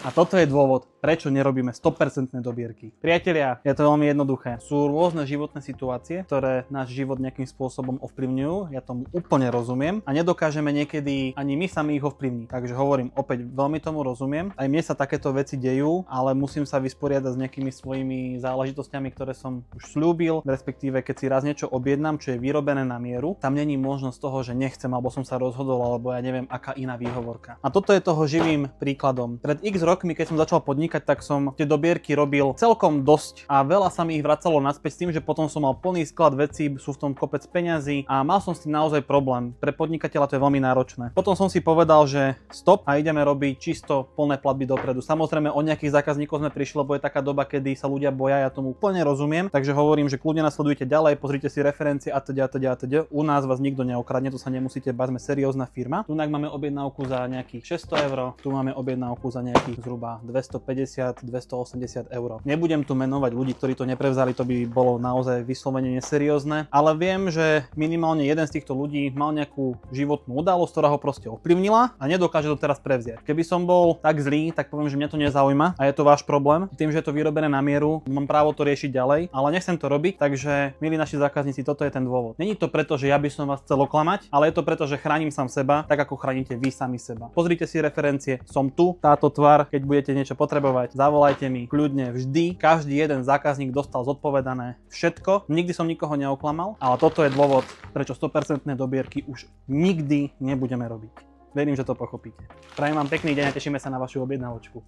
A toto je dôvod, prečo nerobíme 100% dobierky. Priatelia, je to veľmi jednoduché. Sú rôzne životné situácie, ktoré náš život nejakým spôsobom ovplyvňujú. Ja tomu úplne rozumiem a nedokážeme niekedy ani my sami ich ovplyvniť. Takže hovorím, opäť veľmi tomu rozumiem. Aj mne sa takéto veci dejú, ale musím sa vysporiadať s nejakými svojimi záležitosťami, ktoré som už sľúbil, respektíve keď si raz niečo objednám, čo je vyrobené na mieru, tam není možnosť toho, že nechcem, alebo som sa rozhodol, alebo ja neviem, aká iná výhovorka. A toto je toho živým príkladom. Pred x rokmi, keď som začal podnikať, tak som tie dobierky robil celkom dosť a veľa sa mi ich vracalo naspäť s tým, že potom som mal plný sklad vecí, sú v tom kopec peňazí a mal som s tým naozaj problém. Pre podnikateľa to je veľmi náročné. Potom som si povedal, že stop a ideme robiť čisto plné platby dopredu. Samozrejme o nejakých zákazníkov sme prišli, lebo je taká doba, kedy sa ľudia boja, ja tomu úplne rozumiem. Takže hovorím, že kľudne nasledujte ďalej, pozrite si referencie a teda. U nás vás nikto neokradne, to sa nemusíte bať, sme seriózna firma. Tu máme objednávku za nejakých 600 eur, tu máme objednávku za nejakých zhruba 250-280 eur. Nebudem tu menovať ľudí, ktorí to neprevzali, to by bolo naozaj vyslovene neseriózne, ale viem, že minimálne jeden z týchto ľudí mal nejakú životnú udalosť, ktorá ho proste ovplyvnila a nedokáže to teraz prevziať. Keby som bol tak zlý, tak poviem, že mňa to nezaujíma a je to váš problém. Tým, že je to vyrobené na mieru, mám právo to riešiť ďalej, ale nechcem to robiť, takže milí naši zákazníci, toto je ten dôvod. Není to preto, že ja by som vás chcel oklamať, ale je to preto, že chránim sám seba, tak ako chránite vy sami seba. Pozrite si referencie, som tu, táto tvár, keď budete niečo potrebovať, zavolajte mi kľudne vždy. Každý jeden zákazník dostal zodpovedané všetko. Nikdy som nikoho neoklamal, ale toto je dôvod, prečo 100% dobierky už nikdy nebudeme robiť. Verím, že to pochopíte. Prajem vám pekný deň a tešíme sa na vašu objednávočku.